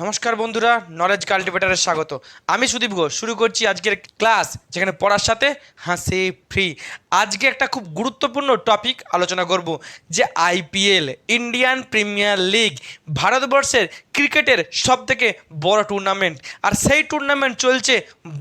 নমস্কার বন্ধুরা, নলেজ কাল্টিভেটারে স্বাগত। আমি সুদীপ ঘোষ শুরু করছি আজকের ক্লাস, যেখানে পড়ার সাথে হাসি ফ্রি। আজকে একটা খুব গুরুত্বপূর্ণ টপিক আলোচনা করব, যে আইপিএল, ইন্ডিয়ান প্রিমিয়ার লিগ, ভারতবর্ষের ক্রিকেটের সবথেকে বড় টুর্নামেন্ট। আর সেই টুর্নামেন্ট চলছে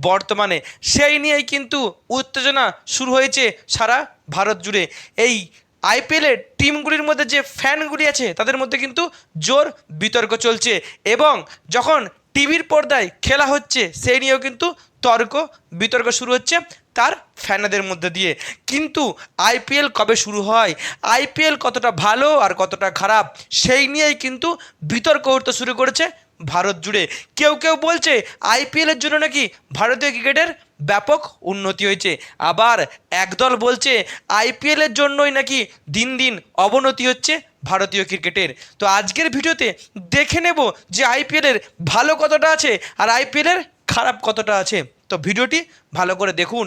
বর্তমানে, সেই নিয়েই কিন্তু উত্তেজনা শুরু হয়েছে সারা ভারত জুড়ে। এই আইপিএলের টিমগুলির মধ্যে যে ফ্যানগুলি আছে তাদের মধ্যে কিন্তু জোর বিতর্ক চলছে, এবং যখন টিভির পর্দায় খেলা হচ্ছে সেই নিয়েও কিন্তু তর্ক বিতর্ক শুরু হচ্ছে তার ফ্যানদের মধ্যে দিয়ে। কিন্তু আইপিএল কবে শুরু হয়, আইপিএল কতটা ভালো আর কতটা খারাপ, সেই নিয়েই কিন্তু বিতর্ক উঠতে শুরু করেছে ভারত জুড়ে। কেউ কেউ বলছে আইপিএলের জন্য নাকি ভারতীয় ক্রিকেটের ব্যাপক উন্নতি হয়েছে, আবার একদল বলছে আইপিএলের জন্যই নাকি দিন দিন অবনতি হচ্ছে ভারতীয় ক্রিকেটের। তো আজকের ভিডিওতে দেখে নেব যে আইপিএলের ভালো কতটা আছে আর আইপিএলের খারাপ কতটা আছে। তো ভিডিওটি ভালো করে দেখুন।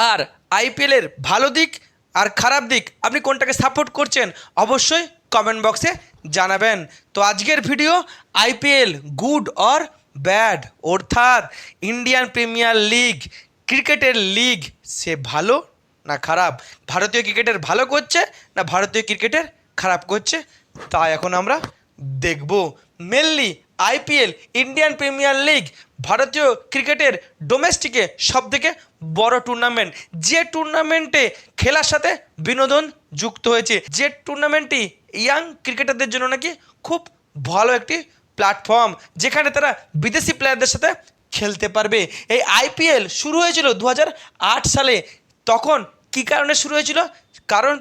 আর আইপিএলের ভালো দিক আর খারাপ দিক আপনি কোনটাকে সাপোর্ট করছেন অবশ্যই কমেন্ট বক্সে জানাবেন। তো আজকের video IPL good or bad, অর্থাৎ ইন্ডিয়ান প্রিমিয়ার লিগ, ক্রিকেটের লিগ, সে ভালো না খারাপ, ভারতীয় ক্রিকেটের ভালো করছে না ভারতীয় ক্রিকেটের খারাপ করছে, তা এখন আমরা দেখব। Mainly IPL, Indian premier league, ভারতীয় ক্রিকেটের ডোমেস্টিকে সবথেকে বড় টুর্নামেন্ট, যে টুর্নামেন্টে খেলার সাথে বিনোদন যুক্ত হয়েছে, যে টুর্নামেন্টটি ইয়াং ক্রিকেটারদের জন্য নাকি খুব ভালো একটি প্ল্যাটফর্ম, যেখানে তারা বিদেশি প্লেয়ারদের সাথে খেলতে পারবে। এই আইপিএল শুরু হয়েছিল 2008 সালে। তখন কী কারণে শুরু হয়েছিল? কারণ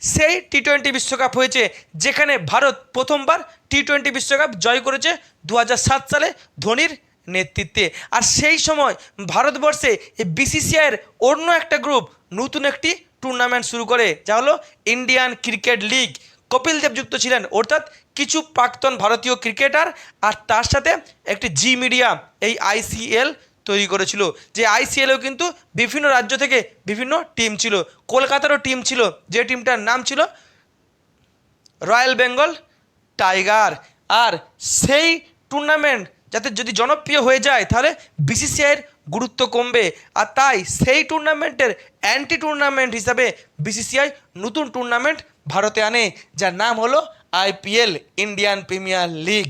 সেই টি-20 বিশ্বকাপ হয়েছে, যেখানে ভারত প্রথমবার টি-20 বিশ্বকাপ জয় করেছে 2007 সালে ধোনির নেতৃত্বে। আর সেই সময় ভারতবর্ষে এই বিসিসিআইয়ের অন্য একটা গ্রুপ নতুন একটি টুর্নামেন্ট শুরু করে, যা হলো Indian cricket league. Kapil Dev যুক্ত ছিলেন, অর্থাৎ কিছু প্রাক্তন ভারতীয় ক্রিকেটার, আর তার সাথে একটি জি মিডিয়া এই আইসিএল তৈরি করেছিল। যে আইসিএলেও কিন্তু বিভিন্ন রাজ্য থেকে বিভিন্ন টিম ছিল। কলকাতারও টিম ছিল, যে টিমটার নাম ছিল রয়্যাল বেঙ্গল টাইগার। আর সেই টুর্নামেন্ট যাতে যদি জনপ্রিয় হয়ে যায় তাহলে বিসিসিআইয়ের গুরুত্ব কমবে, আর তাই সেই টুর্নামেন্টের অ্যান্টি টুর্নামেন্ট হিসাবে বিসিসিআই নতুন টুর্নামেন্ট ভারতে আনে, যার নাম হলো আইপিএল, ইন্ডিয়ান প্রিমিয়ার লিগ।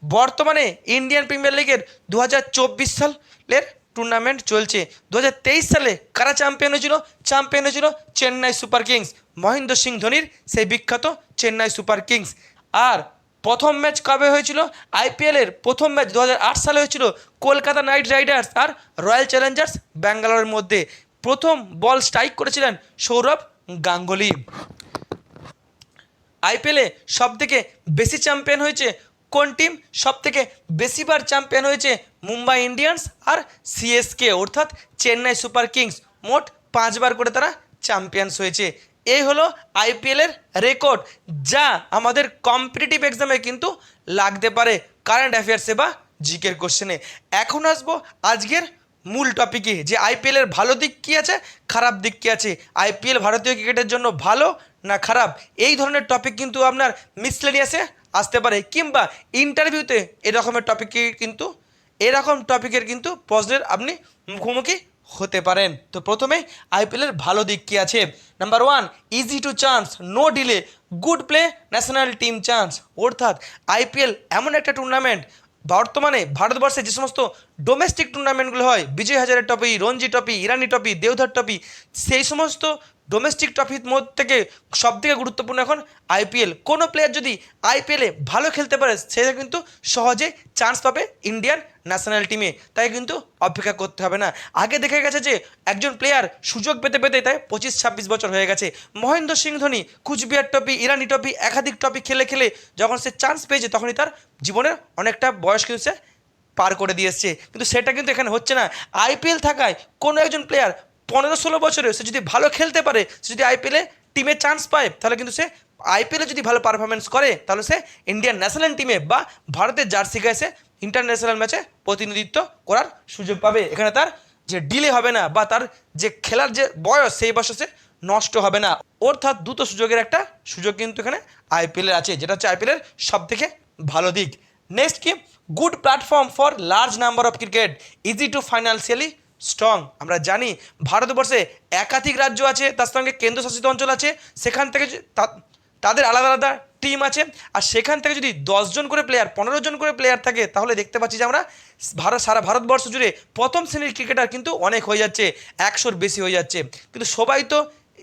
বর্তমানে ইন্ডিয়ান প্রিমিয়ার লিগের 2024 সালের টুর্নামেন্ট চলছে। 2023 সালে কারা চ্যাম্পিয়ন হয়েছিল? চ্যাম্পিয়ন হয়েছিল চেন্নাই সুপার কিংস, মহেন্দ্র সিং ধোনির সেই বিখ্যাত চেন্নাই সুপার কিংস। আর প্রথম ম্যাচ কবে হয়েছিল? আইপিএলের প্রথম ম্যাচ 2008 সালে হয়েছিল কলকাতা নাইট রাইডার্স আর রয়্যাল চ্যালেঞ্জার্স ব্যাঙ্গালোরের মধ্যে। প্রথম বল স্ট্রাইক করেছিলেন সৌরভ গাঙ্গুলি। আইপিএলে সবথেকে বেশি চ্যাম্পিয়ন হয়েছে কোন টিম? সবথেকে বেশিবার চ্যাম্পিয়ন হয়েছে মুম্বাই ইন্ডিয়ান্স আর সিএসকে, অর্থাৎ চেন্নাই সুপার কিংস। মোট 5 বার করে তারা চ্যাম্পিয়ন্স হয়েছে। এই হলো আইপিএলের রেকর্ড, যা আমাদের কম্পিটিটিভ এক্সামে কিন্তু লাগতে পারে, কারেন্ট অ্যাফেয়ার্সে বা জিকের কোশ্চেনে। এখন আসবো আজকের মূল টপিকে, যে আইপিএলের ভালো দিক কী আছে, খারাপ দিক কী আছে, আইপিএল ভারতীয় ক্রিকেটের জন্য ভালো না খারাপ। এই ধরনের টপিক কিন্তু আপনার মিসলেনিয়াসে আসতে পারে, কিংবা ইন্টারভিউতে এরকমের এরকম টপিকের কিন্তু প্রশ্নের আপনি মুখোমুখি হতে পারেন। তো প্রথমে আইপিএলের ভালো দিক কী আছে? Number 1, easy to chance, no delay, good play, national team chance. অর্থাৎ আইপিএল এমন একটা টুর্নামেন্ট, বর্তমানে ভারতবর্ষে যে সমস্ত ডোমেস্টিক টুর্নামেন্টগুলো হয়, বিজয় হাজারে ট্রফি, রঞ্জি ট্রফি, ইরানি ট্রফি, দেওধর ট্রফি, সেই সমস্ত ডোমেস্টিক ট্রফির মধ্যে থেকে সবথেকে গুরুত্বপূর্ণ এখন আইপিএল। কোনো প্লেয়ার যদি আইপিএলে ভালো খেলতে পারে, সে কিন্তু সহজে চান্স পাবে ইন্ডিয়ান ন্যাশনাল টিমে, তাই কিন্তু অপেক্ষা করতে হবে না। আগে দেখা গেছে যে একজন প্লেয়ার সুযোগ পেতে পেতে তাই 25-26 বছর হয়ে গেছে। মহেন্দ্র সিং ধোনি কুচবিহার ট্রফি, ইরানি ট্রফি, একাধিক ট্রফি খেলে খেলে যখন সে চান্স পেয়েছে, তখনই তার জীবনের অনেকটা বয়স কিন্তু সে পার করে দিয়ে এসছে। কিন্তু সেটা কিন্তু এখানে হচ্ছে না। আইপিএল থাকায় কোনো একজন প্লেয়ার 15-16 বছরে সে যদি ভালো খেলতে পারে, সে যদি আইপিএলে টিমে চান্স পায়, তাহলে কিন্তু সে আইপিএলে যদি ভালো পারফরমেন্স করে, তাহলে সে ইন্ডিয়ান ন্যাশনাল টিমে বা ভারতের জার্সি গায়ে সে ইন্টারন্যাশনাল ম্যাচে প্রতিনিধিত্ব করার সুযোগ পাবে। এখানে তার যে ডিলে হবে না, বা তার যে খেলার যে বয়স, সেই বয়সে সে নষ্ট হবে না। অর্থাৎ দুটো সুযোগের একটা সুযোগ কিন্তু এখানে আইপিএলের আছে, যেটা হচ্ছে আইপিএলের সবথেকে ভালো দিক। নেক্সট কি good platform for large number of cricket easy to financially strong. আমরা জানি ভারতবর্ষে একাধিক রাজ্য আছে, তার সঙ্গে কেন্দ্রশাসিত অঞ্চল আছে, সেখান থেকে তাদের আলাদা আলাদা টিম আছে, আর সেখান থেকে যদি 10 জন করে প্লেয়ার 15 জন করে প্লেয়ার থাকে তাহলে দেখতে পাচ্ছি যে আমরা সারা ভারতবর্ষ জুড়ে প্রথম শ্রেণীর ক্রিকেটার কিন্তু অনেক হয়ে যাচ্ছে, 100-র বেশি হয়ে যাচ্ছে। কিন্তু সবাই তো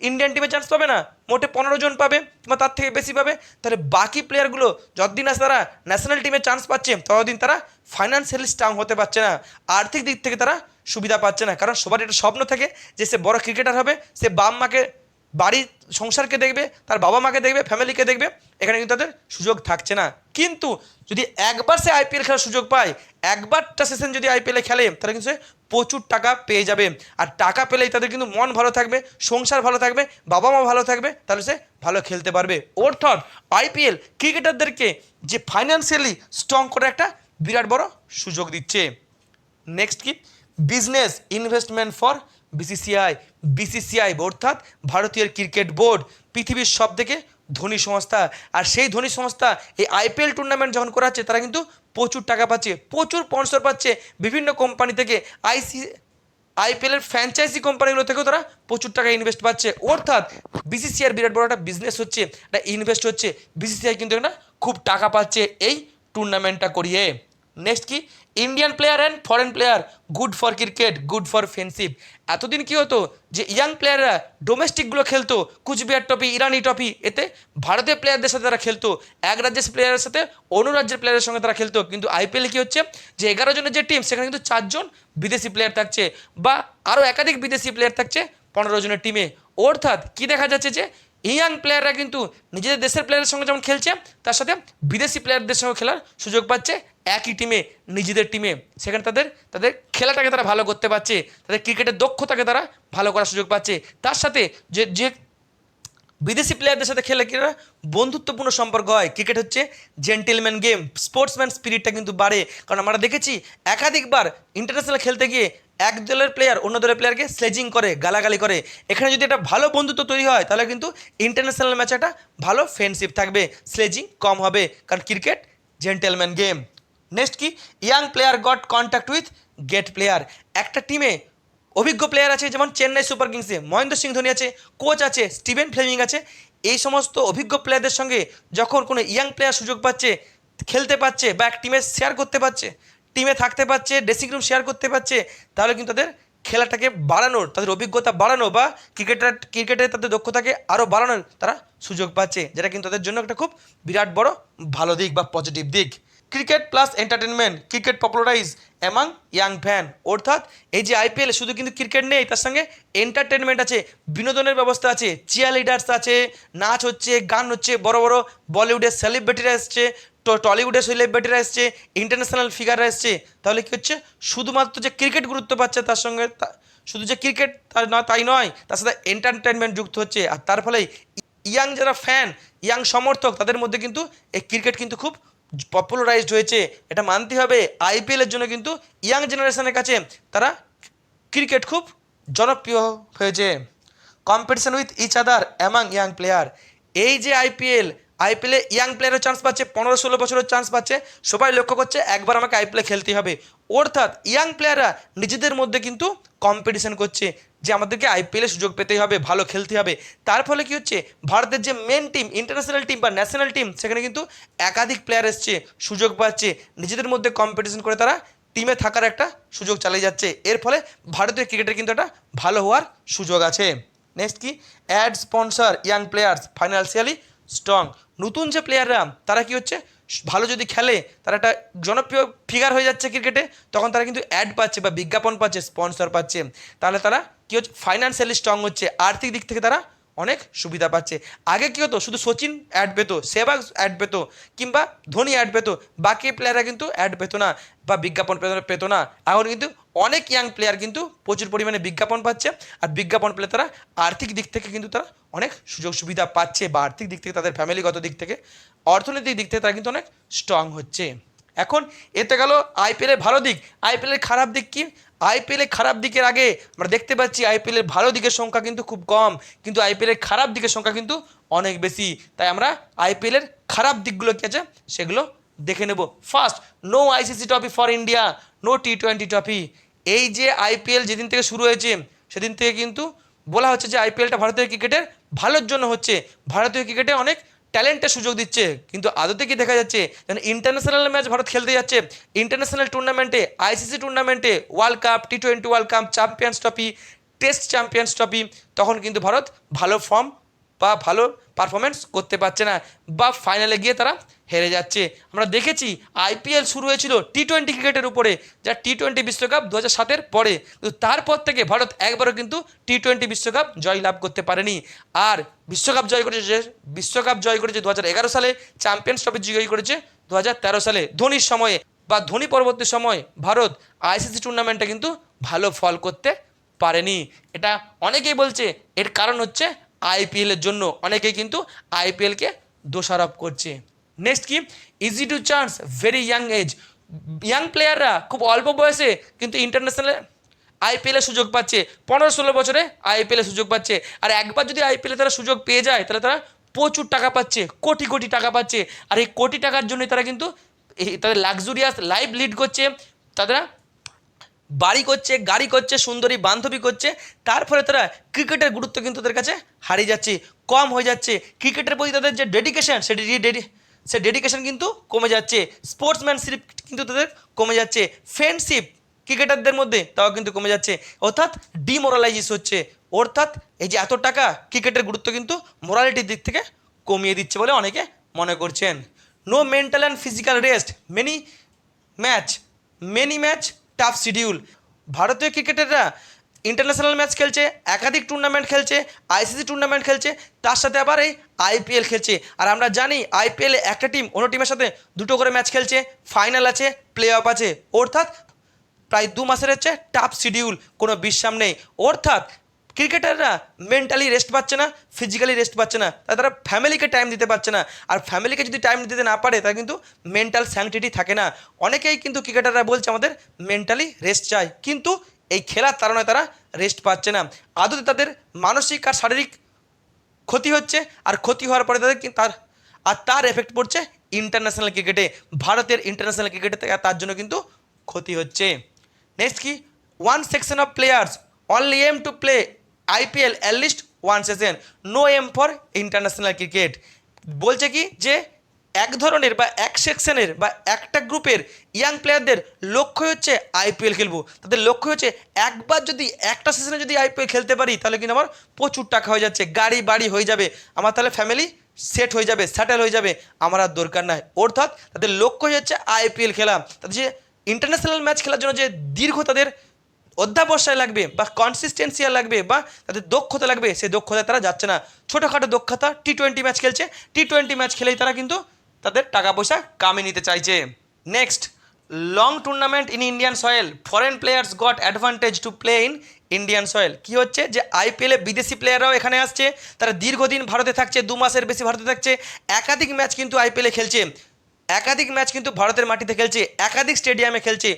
ইন্ডিয়ান টিমে চান্স পাবে না, মোটে 15 জন পাবে কিংবা তার থেকে বেশি পাবে। তাহলে বাকি প্লেয়ারগুলো যতদিন না তারা ন্যাশনাল টিমে চান্স পাচ্ছে ততদিন তারা ফাইন্যান্সিয়ালি স্ট্রং হতে পারছে না, আর্থিক দিক থেকে তারা সুবিধা পাচ্ছে না। কারণ সবার একটা স্বপ্ন থাকে যে সে বড় ক্রিকেটার হবে, সে বাপ মাকে বাড়ির সংসারকে দেখবে, তার বাবা মাকে দেখবে, ফ্যামিলিকে দেখবে, এখানে কিন্তু তাদের সুযোগ থাকছে না। কিন্তু যদি একবার সে আইপিএল খেলার সুযোগ পায়, একবারটা সেশন যদি আইপিএলে খেলে তাহলে কিন্তু সে প্রচুর টাকা পেয়ে যাবে, আর টাকা পেলেই তাদের কিন্তু মন ভালো থাকবে, সংসার ভালো থাকবে, বাবা মা ভালো থাকবে, তাহলে সে ভালো খেলতে পারবে। অর্থাৎ আইপিএল ক্রিকেটারদেরকে যে ফাইন্যান্সিয়ালি স্ট্রং করে একটা বিরাট বড় সুযোগ দিচ্ছে। নেক্সট কি business investment for BCCI. BCCI অর্থাৎ ভারতীয় ক্রিকেট বোর্ড পৃথিবীর সব থেকে ধনী সংস্থা, আর সেই ধনী সংস্থা এই আইপিএল টুর্নামেন্ট যখন করাচ্ছে তারা কিন্তু প্রচুর টাকা পাচ্ছে, প্রচুর স্পন্সর পাচ্ছে বিভিন্ন কোম্পানি থেকে, আইপিএলের ফ্র্যাঞ্চাইজি কোম্পানিগুলো থেকেও তারা প্রচুর টাকা ইনভেস্ট পাচ্ছে। অর্থাৎ বিসিসিআইয়ের বিরাট বড় একটা বিজনেস হচ্ছে, একটা ইনভেস্ট হচ্ছে, বিসিসিআই কিন্তু একটা খুব টাকা পাচ্ছে এই টুর্নামেন্টটা করিয়ে। নেক্সট কি Indian player and foreign player good for cricket good for friendship. এতদিন কি হতো যে ইয়াং প্লেয়াররা ডোমেস্টিকগুলো খেলতো, কুচবিহার ট্রফি, ইরানি ট্রফি, এতে ভারতীয় প্লেয়ারদের সাথে তারা খেলতো, এক রাজ্যের প্লেয়ারের সাথে অন্য রাজ্যের প্লেয়ারের সঙ্গে তারা খেলতো। কিন্তু আইপিএলে কি হচ্ছে যে 11 জনের যে টিম সেখানে কিন্তু 4 জন বিদেশি প্লেয়ার থাকছে, বা আরও একাধিক বিদেশি প্লেয়ার থাকছে 15 জনের টিমে। অর্থাৎ কি দেখা যাচ্ছে যে ইয়াং প্লেয়াররা কিন্তু নিজেদের দেশের প্লেয়ারের সঙ্গে যেমন খেলছে, তার সাথে বিদেশি প্লেয়ারদের সঙ্গে খেলার সুযোগ পাচ্ছে একই টিমে, নিজেদের টিমে। সেখানে তাদের তাদের খেলাটাকে তারা ভালো করতে পারছে, তাদের ক্রিকেটের দক্ষতাকে তারা ভালো করার সুযোগ পাচ্ছে। তার সাথে যে যে বিদেশি প্লেয়ারদের সাথে খেলে কিনা বন্ধুত্বপূর্ণ সম্পর্ক হয়। ক্রিকেট হচ্ছে জেন্টেলম্যান গেম, স্পোর্টসম্যান স্পিরিটটা কিন্তু বাড়ে। কারণ আমরা দেখেছি একাধিকবার ইন্টারন্যাশনাল খেলতে গিয়ে এক দলের প্লেয়ার অন্য দলের প্লেয়ারকে স্লেজিং করে, গালাগালি করে। এখানে যদি একটা ভালো বন্ধুত্ব তৈরি হয় তাহলে কিন্তু ইন্টারন্যাশনাল ম্যাচে একটা ভালো ফ্রেন্ডশিপ থাকবে, স্লেজিং কম হবে, কারণ ক্রিকেট জেন্টেলম্যান গেম। নেক্সট কি young player got contact with great player. একটা টিমে অভিজ্ঞ প্লেয়ার আছে, যেমন চেন্নাই সুপার কিংসে মহেন্দ্র সিং ধোনি আছে, কোচ আছে স্টিভেন ফ্লেমিং আছে। এই সমস্ত অভিজ্ঞ প্লেয়ারদের সঙ্গে যখন কোনো ইয়াং প্লেয়ার সুযোগ পাচ্ছে, খেলতে পাচ্ছে, বা এক টিমে শেয়ার করতে পারছে, টিমে থাকতে পারছে, ড্রেসিং রুম শেয়ার করতে পারছে, তাহলে কিন্তু তাদের খেলাটাকে বাড়ানোর, তাদের অভিজ্ঞতা বাড়ানো, বা ক্রিকেটে তাদের দক্ষতাকে আরও বাড়ানোর তারা সুযোগ পাচ্ছে, যেটা কিন্তু তাদের জন্য একটা খুব বিরাট বড় ভালো দিক বা পজিটিভ দিক। Cricket plus entertainment, cricket popularise among young fan. অর্থাৎ এই যে আইপিএল শুধু কিন্তু ক্রিকেট নেই, তার সঙ্গে এন্টারটেনমেন্ট আছে, বিনোদনের ব্যবস্থা আছে, চিয়ার লিডার্স আছে, নাচ হচ্ছে, গান হচ্ছে, বড় বড় বলিউডের সেলিব্রিটিরা এসছে, টলিউডের সেলিব্রিটিরা এসছে, ইন্টারন্যাশনাল ফিগাররা এসছে। তাহলে কী হচ্ছে, শুধুমাত্র যে ক্রিকেট গুরুত্ব পাচ্ছে তার সঙ্গে শুধু যে ক্রিকেট তাই নয়, তার সাথে এন্টারটেনমেন্ট যুক্ত হচ্ছে। আর তার ফলে ইয়াং যারা ফ্যান, ইয়াং সমর্থক, তাদের মধ্যে কিন্তু এই ক্রিকেট কিন্তু খুব পপুলারাইজড হয়েছে। এটা মানতে হবে, আইপিএলের জন্য কিন্তু ইয়াং জেনারেশনের কাছে তারা ক্রিকেট খুব জনপ্রিয় হয়েছে। Competition with each other among young player. এই যে আইপিএলে ইয়াং প্লেয়ারও চান্স পাচ্ছে, 15-16 বছরের চান্স পাচ্ছে, সবাই লক্ষ্য করছে একবার আমাকে আইপিএলে খেলতে হবে। অর্থাৎ ইয়াং প্লেয়াররা নিজেদের মধ্যে কিন্তু কম্পিটিশন করছে যে আমাদেরকে আইপিএলে সুযোগ পেতেই হবে, ভালো খেলতে হবে। তার ফলে কি হচ্ছে, ভারতের যে মেন টিম, ইন্টারন্যাশনাল টিম বা ন্যাশনাল টিম, সেখানে কিন্তু একাধিক প্লেয়ার এসছে, সুযোগ পাচ্ছে, নিজেদের মধ্যে কম্পিটিশন করে তারা টিমে থাকার একটা সুযোগ চালিয়ে যাচ্ছে। এর ফলে ভারতীয় ক্রিকেটের কিন্তু একটা ভালো হওয়ার সুযোগ আছে। নেক্সট কি ad sponsor young players financially strong. নতুন যে প্লেয়াররা তারা কি হচ্ছে, ভালো যদি খেলে, তারা একটা জনপ্রিয় ফিগার হয়ে যাচ্ছে ক্রিকেটে, তখন তারা কিন্তু অ্যাড পাচ্ছে বা বিজ্ঞাপন পাচ্ছে, স্পন্সর পাচ্ছে। তাহলে তারা কী হচ্ছে, ফাইন্যান্সিয়ালি স্ট্রং হচ্ছে, আর্থিক দিক থেকে তারা অনেক সুবিধা পাচ্ছে। আগে কী হতো, শুধু সচিন অ্যাড পেতো, সেহবাগ অ্যাড পেতো, কিংবা ধোনি অ্যাড পেতো, বাকি প্লেয়াররা কিন্তু অ্যাড পেতো না বা বিজ্ঞাপন পেতো না। এখন কিন্তু অনেক ইয়াং প্লেয়ার কিন্তু প্রচুর পরিমাণে বিজ্ঞাপন পাচ্ছে, আর বিজ্ঞাপন পেলে তারা আর্থিক দিক থেকে কিন্তু তারা অনেক সুযোগ সুবিধা পাচ্ছে, বা আর্থিক দিক থেকে তাদের ফ্যামিলিগত দিক থেকে, অর্থনৈতিক দিক থেকে তারা কিন্তু অনেক স্ট্রং হচ্ছে। এখন এতে গেল আইপিএলের ভালো দিক। আইপিএলের খারাপ দিক কি? আইপিএলের খারাপ দিকের আগে আমরা দেখতে পাচ্ছি আইপিএলের ভালো দিকের সংখ্যা কিন্তু খুব কম, কিন্তু আইপিএলের খারাপ দিকের সংখ্যা কিন্তু অনেক বেশি। তাই আমরা আইপিএলের খারাপ দিকগুলো কী আছে সেগুলো দেখে নেব। First, no ICC trophy for India, no টি-20 ট্রফি। এই যে আইপিএল যেদিন থেকে শুরু হয়েছে সেদিন থেকে কিন্তু বলা হচ্ছে যে আইপিএলটা ভারতীয় ক্রিকেটের ভালোর জন্য হচ্ছে, ভারতীয় ক্রিকেটে অনেক ট্যালেন্টের সুযোগ দিচ্ছে। কিন্তু আদতে কি দেখা যাচ্ছে, যেন ইন্টারন্যাশনাল ম্যাচ ভারত খেলতে যাচ্ছে, ইন্টারন্যাশনাল টুর্নামেন্টে, আইসিসি টুর্নামেন্টে, ওয়ার্ল্ড কাপ, টি-20 world cup, champions trophy, test champions trophy, তখন কিন্তু ভারত ভালো ফর্ম বা ভালো পারফরমেন্স করতে পারছে না, বা ফাইনালে গিয়ে তারা হেরে যাচ্ছে। আমরা দেখেছি আইপিএল শুরু হয়েছিল টি-20 ক্রিকেটের উপরে, যা টি-20 বিশ্বকাপ 2007-এর পরে, কিন্তু তারপর থেকে ভারত একবারও কিন্তু টি-20 বিশ্বকাপ জয়লাভ করতে পারেনি। আর বিশ্বকাপ জয় করেছে 2011 সালে, চ্যাম্পিয়ন্স ট্রফি জয় করেছে 2013 সালে। ধোনির সময়ে বা ধোনি পরবর্তী সময় ভারত আইসিসি টুর্নামেন্টে কিন্তু ভালো ফল করতে পারেনি। এটা অনেকেই বলছে এর কারণ হচ্ছে আইপিএলের জন্য, অনেকেই কিন্তু আইপিএলকে দোষারোপ করছে। নেক্সট কি, easy to chance very young age. ইয়াং প্লেয়াররা খুব অল্প বয়সে কিন্তু ইন্টারন্যাশনাল আইপিএলে সুযোগ পাচ্ছে, 15-16 বছরে আইপিএলে সুযোগ পাচ্ছে। আর একবার যদি আইপিএলে তারা সুযোগ পেয়ে যায় তাহলে তারা প্রচুর টাকা পাচ্ছে, কোটি কোটি টাকা পাচ্ছে। আর এই কোটি টাকার জন্যই তারা কিন্তু তাদের লাক্সুরিয়াস লাইফ লিড করছে, তারা বাড়ি করছে, গাড়ি করছে, সুন্দরী বান্ধবী করছে। তার ফলে তারা ক্রিকেটের গুরুত্ব কিন্তু তাদের কাছে হারিয়ে যাচ্ছে, কম হয়ে যাচ্ছে। ক্রিকেটের প্রতি তাদের যে ডেডিকেশন, সে ডেডিকেশন কিন্তু কমে যাচ্ছে। স্পোর্টসম্যানশিপ কিন্তু তাদের কমে যাচ্ছে। ফ্রেন্ডশিপ ক্রিকেটারদের মধ্যে তাও কিন্তু কমে যাচ্ছে, অর্থাৎ ডিমোরালাইজ হচ্ছে। অর্থাৎ এই যে এত টাকা ক্রিকেটের গুরুত্ব কিন্তু মোরালিটির দিক থেকে কমিয়ে দিচ্ছে বলে অনেকে মনে করছেন। No mental and physical rest, many match tough schedule. ভারতীয় ক্রিকেটাররা ইন্টারন্যাশনাল ম্যাচ খেলছে, একাধিক টুর্নামেন্ট খেলছে, আইসিসি টুর্নামেন্ট খেলছে, তার সাথে আবার এই আইপিএল খেলছে। আর আমরা জানি আইপিএলে একটা টিম অন্য টিমের সাথে দুটো করে ম্যাচ খেলছে, ফাইনাল আছে, প্লে অফ আছে। অর্থাৎ প্রায় 2 মাসের হচ্ছে টাফ শিডিউল, কোনো বিশ্রাম নেই। অর্থাৎ ক্রিকেটাররা মেন্টালি রেস্ট পাচ্ছে না, ফিজিক্যালি রেস্ট পাচ্ছে না, তাই তারা ফ্যামিলিকে টাইম দিতে পারছে না। আর ফ্যামিলিকে যদি টাইম দিতে না পারে তারা কিন্তু মেন্টাল স্যাংটিটি থাকে না। অনেকেই কিন্তু ক্রিকেটাররা বলছে আমাদের মেন্টালি রেস্ট চাই, কিন্তু এই খেলার কারণে তারা রেস্ট পাচ্ছে না। আদতে তাদের মানসিক আর শারীরিক ক্ষতি হচ্ছে, আর ক্ষতি হওয়ার পরে তাদের তার এফেক্ট পড়ছে ইন্টারন্যাশনাল ক্রিকেটে, ভারতের ইন্টারন্যাশনাল ক্রিকেটে, তার জন্য কিন্তু ক্ষতি হচ্ছে। নেক্সট কি, one section of players only aim to play IPL at least one session, no aim for international cricket. বলছে কি যে এক ধরনের বা এক সেকশনের বা একটা গ্রুপের ইয়াং প্লেয়ারদের লক্ষ্য হচ্ছে আইপিএল খেলবো, তাদের লক্ষ্য হচ্ছে একবার যদি একটা সেশনে যদি আইপিএল খেলতে পারি তাহলে কিন্তু আমার প্রচুর টাকা হয়ে যাচ্ছে, গাড়ি বাড়ি হয়ে যাবে, আমার তাহলে ফ্যামিলি সেট হয়ে যাবে, সেটেল হয়ে যাবে, আমার আর দরকার নাই। অর্থাৎ তাদের লক্ষ্য হচ্ছে আইপিএল খেলা। তাদের যে ইন্টারন্যাশনাল ম্যাচ খেলার জন্য যে দীর্ঘ তাদের অধ্যাবসায় লাগবে বা কনসিস্টেন্সিয়া লাগবে বা তাদের দক্ষতা লাগবে, সেই দক্ষতা তারা যাচ্ছে না। ছোটোখাটো দক্ষতা, টি-20 ম্যাচ খেলছে, টি-20 ম্যাচ খেলেই তারা কিন্তু তাদের টাকা পয়সা কামিয়ে নিতে চাইছে। Next, long tournament in Indian soil, foreign players got advantage to play in Indian soil. কী হচ্ছে যে আইপিএলে বিদেশি প্লেয়াররাও এখানে আসছে, তারা দীর্ঘদিন ভারতে থাকছে, 2 মাসের বেশি ভারতে থাকছে, একাধিক ম্যাচ কিন্তু আইপিএলে খেলছে, একাধিক ম্যাচ কিন্তু ভারতের মাটিতে খেলছে, একাধিক স্টেডিয়ামে খেলছে।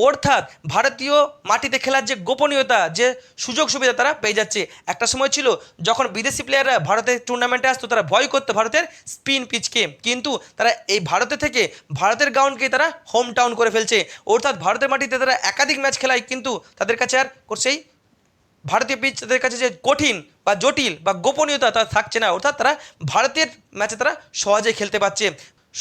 অর্থাৎ ভারতীয় মাটিতে খেলার যে গোপনীয়তা, যে সুযোগ সুবিধা তারা পেয়ে যাচ্ছে। একটা সময় ছিল যখন বিদেশি প্লেয়াররা ভারতের টুর্নামেন্টে আসতো তারা ভয় করতো ভারতের স্পিন পিচকে, কিন্তু তারা এই ভারতে থেকে ভারতের গ্রাউন্ডকে তারা হোম টাউন করে ফেলছে। অর্থাৎ ভারতের মাটিতে তারা একাধিক ম্যাচ খেলায়, কিন্তু তাদের কাছে আর সেই ভারতীয় পিচ তাদের কাছে যে কঠিন বা জটিল বা গোপনীয়তা তা থাকছে না। অর্থাৎ তারা ভারতের ম্যাচে তারা সহজে খেলতে পারছে,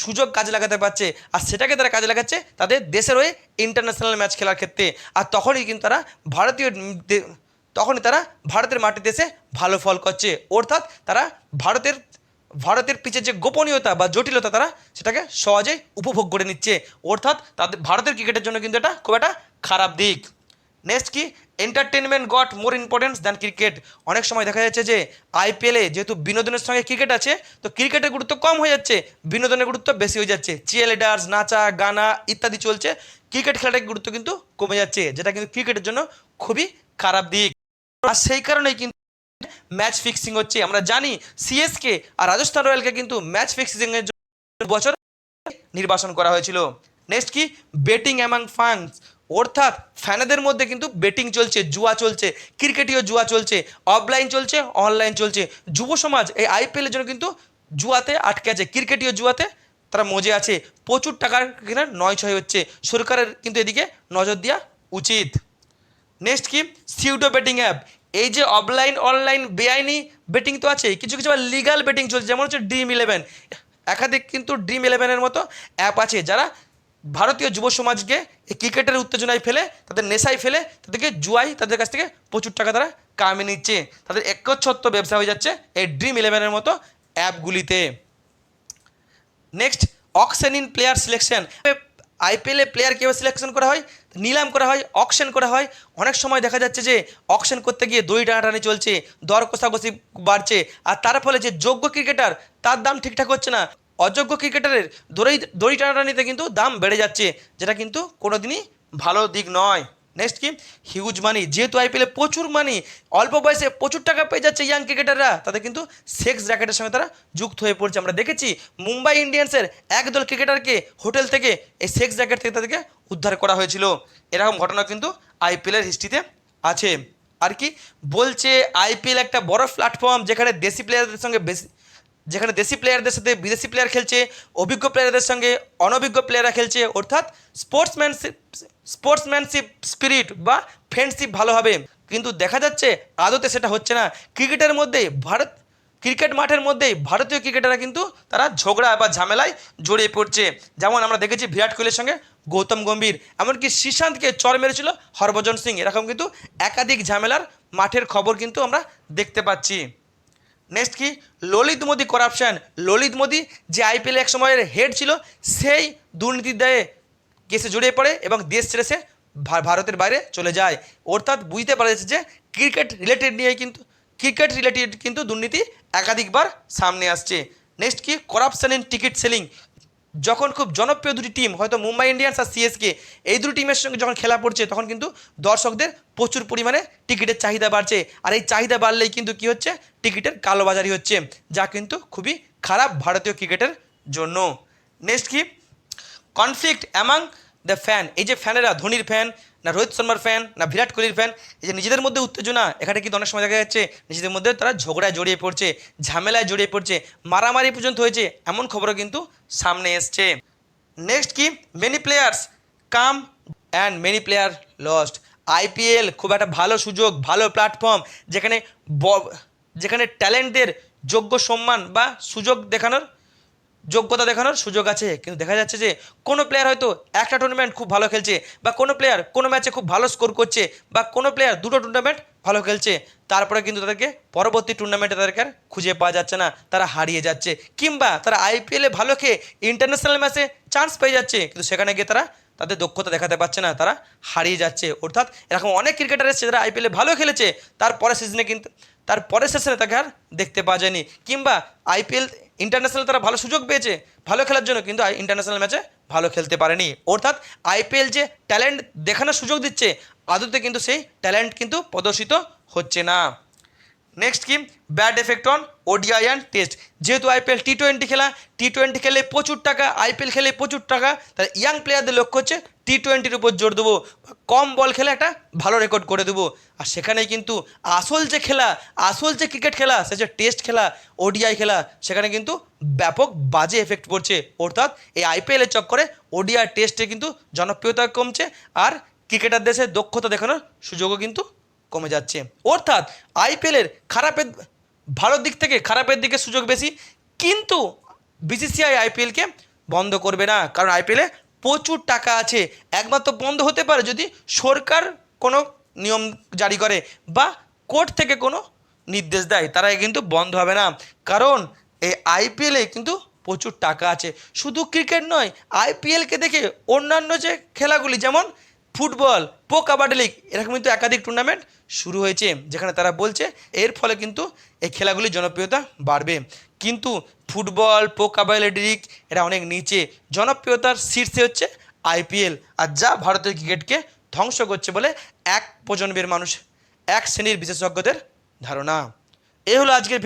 সুযোগ কাজে লাগাতে পারছে, আর সেটাকে তারা কাজে লাগাচ্ছে তাদের দেশের হয়ে ইন্টারন্যাশনাল ম্যাচ খেলার ক্ষেত্রে। আর তখনই কিন্তু তারা ভারতের মাটিতে এসে ভালো ফল করছে। অর্থাৎ তারা ভারতের পিচের যে গোপনীয়তা বা জটিলতা তারা সেটাকে সহজেই উপভোগ করে নিচ্ছে। অর্থাৎ তাদের ভারতের ক্রিকেটের জন্য কিন্তু এটা খুব একটা খারাপ দিক। নেক্সট কি, এন্টারটেনমেন্ট গট মোর ইম্পর্টেন্স দ্যান ক্রিকেট। অনেক সময় দেখা যাচ্ছে যে আইপিএলে যেহেতু বিনোদনের সঙ্গে ক্রিকেট আছে, তো ক্রিকেটের গুরুত্ব কম হয়ে যাচ্ছে, বিনোদনের গুরুত্ব বেশি হয়ে যাচ্ছে। চিয়ারলিডার্স, নাচা গানা ইত্যাদি চলছে, ক্রিকেট খেলাটার গুরুত্ব কিন্তু কমে যাচ্ছে, যেটা কিন্তু ক্রিকেটের জন্য খুবই খারাপ দিক। আর সেই কারণেই কিন্তু ম্যাচ ফিক্সিং হচ্ছে। আমরা জানি সিএসকে আর রাজস্থান রয়্যালকে কিন্তু ম্যাচ ফিক্সিংয়ের জন্য বছর নির্বাচন করা হয়েছিল। নেক্সট কি, বেটিং অ্যামাং ফান্স, অর্থাৎ ফ্যানেদের মধ্যে কিন্তু বেটিং চলছে, জুয়া চলছে, ক্রিকেটীয় জুয়া চলছে, অফলাইন চলছে, অনলাইন চলছে। যুব সমাজ এই আইপিএলের জন্য কিন্তু জুয়াতে আটকে আছে, ক্রিকেটীয় জুয়াতে তারা মজে আছে, প্রচুর টাকার কিনা নয় ছয় হচ্ছে, সরকারের কিন্তু এদিকে নজর দেওয়া উচিত। নেক্সট কি, সিউডো বেটিং অ্যাপ। এই যে অফলাইন অনলাইন বেআইনি বেটিং তো আছে, কিছু কিছু আবার লিগাল বেটিং চলছে, যেমন হচ্ছে ড্রিম 11। একাধিক কিন্তু ড্রিম 11-এর মতো অ্যাপ আছে, যারা ভারতীয় যুব সমাজকে এই ক্রিকেটের উত্তেজনায় ফেলে, তাদের নেশায় ফেলে, তাদেরকে জুয়াই তাদের কাছ থেকে প্রচুর টাকা তারা কামিয়ে নিচ্ছে। তাদের একচ্ছত্র ব্যবসা হয়ে যাচ্ছে এই ড্রিম 11-এর মতো অ্যাপগুলিতে। Next, auction in player selection. আইপিএলে প্লেয়ার কীভাবে সিলেকশন করা হয়, নিলাম করা হয়, অকশন করা হয়। অনেক সময় দেখা যাচ্ছে যে অকশন করতে গিয়ে দড়ি টানাটানি চলছে, দর কষাকষি বাড়ছে, আর তার ফলে যে যোগ্য ক্রিকেটার তার দাম ঠিকঠাক হচ্ছে না, অযোগ্য ক্রিকেটারের দড়ি টানাটানিতে কিন্তু দাম বেড়ে যাচ্ছে, যেটা কিন্তু কোনোদিনই ভালো দিক নয়। নেক্সট কি, হিউজ মানি। যেহেতু আইপিএলে প্রচুর মানি, অল্প বয়সে প্রচুর টাকা পেয়ে যাচ্ছে ইয়াং ক্রিকেটাররা, তাদের কিন্তু সেক্স র্যাকেটের সঙ্গে তারা যুক্ত হয়ে পড়ছে। আমরা দেখেছি মুম্বাই ইন্ডিয়ান্সের একদল ক্রিকেটারকে হোটেল থেকে এই সেক্স র্যাকেট থেকে তাদেরকে উদ্ধার করা হয়েছিল। এরকম ঘটনা কিন্তু আইপিএলের হিস্ট্রিতে আছে। আর কি বলছে, আইপিএল একটা বড় প্ল্যাটফর্ম, যেখানে দেশি প্লেয়ারদের সঙ্গে যেখানে দেশি প্লেয়ারদের সাথে বিদেশি প্লেয়ার খেলছে, অভিজ্ঞ প্লেয়ারদের সঙ্গে অনভিজ্ঞ প্লেয়াররা খেলছে, অর্থাৎ স্পোর্টসম্যানশিপ স্পিরিট বা ফ্রেন্ডশিপ ভালো হবে। কিন্তু দেখা যাচ্ছে আদতে সেটা হচ্ছে না। ক্রিকেট মাঠের মধ্যেই ভারতীয় ক্রিকেটাররা কিন্তু তারা ঝগড়া বা ঝামেলায় জড়িয়ে পড়ছে। যেমন আমরা দেখেছি বিরাট কোহলির সঙ্গে গৌতম গম্ভীর, এমনকি শ্রীশান্তকে চর মেরেছিল হরভজন সিং। এরকম কিন্তু একাধিক ঝামেলার মাঠের খবর কিন্তু আমরা দেখতে পাচ্ছি। নেক্সট কি, ললিত মোদি করাপশান। ললিত মোদি যে আইপিএলে এক সময়ের হেড ছিল, সেই দুর্নীতির দায়ে কেসে জড়িয়ে পড়ে এবং দেশ ছেড়ে সে ভারতের বাইরে চলে যায়। অর্থাৎ বুঝতে পারা যাচ্ছে যে ক্রিকেট রিলেটেড কিন্তু দুর্নীতি একাধিকবার সামনে আসছে। নেক্সট কি, করাপশান ইন টিকিট সেলিং। যখন খুব জনপ্রিয় দুটি টিম, হয়তো মুম্বাই ইন্ডিয়ান্স আর সিএসকে, এই দুটি টিমের সঙ্গে যখন খেলা পড়ছে, তখন কিন্তু দর্শকদের প্রচুর পরিমাণে টিকিটের চাহিদা বাড়ছে। আর এই চাহিদা বাড়লেই কিন্তু কী হচ্ছে, টিকিটের কালোবাজারি হচ্ছে, যা কিন্তু খুবই খারাপ ভারতীয় ক্রিকেটের জন্য। নেক্সট কি, কনফ্লিক্ট অ্যামাং দ্য ফ্যান। এই যে ফ্যানেরা, ধোনির ফ্যান না রোহিত শর্মার ফ্যান না বিরাট কোহলির ফ্যান, এই যে নিজেদের মধ্যে উত্তেজনা, এখানে কিন্তু অনেক সময় দেখা যাচ্ছে নিজেদের মধ্যে তারা ঝগড়ায় জড়িয়ে পড়ছে, ঝামেলায় জড়িয়ে পড়ছে, মারামারি পর্যন্ত হয়েছে, এমন খবরও কিন্তু সামনে এসছে। নেক্সট কি, many players come and many player lost. IPL খুব একটা ভালো সুযোগ, ভালো প্ল্যাটফর্ম, যেখানে ট্যালেন্টদের যোগ্য সম্মান বা যোগ্যতা দেখানোর সুযোগ আছে। কিন্তু দেখা যাচ্ছে যে কোনো প্লেয়ার হয়তো একটা টুর্নামেন্ট খুব ভালো খেলছে, বা কোনো প্লেয়ার কোনো ম্যাচে খুব ভালো স্কোর করছে, বা কোনো প্লেয়ার দুটো টুর্নামেন্ট ভালো খেলছে, তারপরে কিন্তু তাদেরকে পরবর্তী টুর্নামেন্টে তাদেরকে আর খুঁজে পাওয়া যাচ্ছে না, তারা হারিয়ে যাচ্ছে। কিংবা তারা আইপিএলে ভালো খেয়ে ইন্টারন্যাশনাল ম্যাচে চান্স পেয়ে যাচ্ছে, কিন্তু সেখানে গিয়ে তারা তাদের দক্ষতা দেখাতে পারছে না, তারা হারিয়ে যাচ্ছে। অর্থাৎ এরকম অনেক ক্রিকেটার এসেছে যারা আইপিএলে ভালো খেলেছে, তারপরের সেশনে তাকে আর দেখতে পাওয়া যায়নি। কিংবা আইপিএল ইন্টারন্যাশনাল তারা ভালো সুযোগ পেয়েছে ভালো খেলার জন্য, কিন্তু ইন্টারন্যাশনাল ম্যাচে ভালো খেলতে পারেনি। অর্থাৎ আইপিএল যে ট্যালেন্ট দেখানোর সুযোগ দিচ্ছে, আদতে কিন্তু সেই ট্যালেন্ট কিন্তু প্রদর্শিত হচ্ছে না। নেক্সট কি, bad effect on ODI and test. যেহেতু আইপিএল টি-20 খেলা, টি-20 খেলে প্রচুর টাকা, আইপিএল খেলে প্রচুর টাকা, তাহলে ইয়াং প্লেয়ারদের লক্ষ্য হচ্ছে টি-20-র উপর জোর দেবো, কম বল খেলে একটা ভালো রেকর্ড করে দেবো। আর সেখানেই কিন্তু আসল যে ক্রিকেট খেলা, সে যে টেস্ট খেলা, ওডিআই খেলা, সেখানে কিন্তু ব্যাপক বাজে এফেক্ট পড়ছে। অর্থাৎ এই আইপিএলের চক্করে ওডিআই টেস্টে কিন্তু জনপ্রিয়তা কমছে, আর ক্রিকেটার দেশে দক্ষতা দেখানোর সুযোগও কিন্তু কমে যাচ্ছে। অর্থাৎ আইপিএলের ভালোর দিক থেকে খারাপের দিকে সুযোগ বেশি, কিন্তু বিসিসিআই আইপিএলকে বন্ধ করবে না, কারণ আইপিএলে প্রচুর টাকা আছে। একমাত্র বন্ধ হতে পারে যদি সরকার কোনো নিয়ম জারি করে বা কোর্ট থেকে কোনো নির্দেশ দেয়, তারা কিন্তু বন্ধ হবে না। কারণ এই আইপিএলে কিন্তু প্রচুর টাকা আছে। শুধু ক্রিকেট নয়, আইপিএলকে দেখে অন্যান্য যে খেলাগুলি, যেমন ফুটবল, প্রো কাবাডি লিগ, এরকম কিন্তু একাধিক টুর্নামেন্ট শুরু হয়েছে, যেখানে তারা বলছে এর ফলে কিন্তু এই খেলাগুলির জনপ্রিয়তা বাড়বে। কিন্তু ফুটবল, প্রো কাবাডি লিগ এটা অনেক নিচে, জনপ্রিয়তার শীর্ষে হচ্ছে আইপিএল, আর যা ভারতীয় ক্রিকেটকে ধ্বংস করছে বলে এক প্রজন্মের মানুষ, এক শ্রেণীর বিশেষজ্ঞদের ধারণা। এই হলো আজকের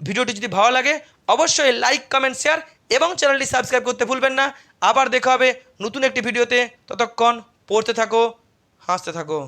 ভিডিওটি যদি ভালো লাগে অবশ্যই লাইক, কমেন্ট, শেয়ার এবং চ্যানেলটি সাবস্ক্রাইব করতে ভুলবেন না। আবার দেখা হবে নতুন একটি ভিডিওতে, ততক্ষণ পড়তে থাকো, হাসতে থাকো।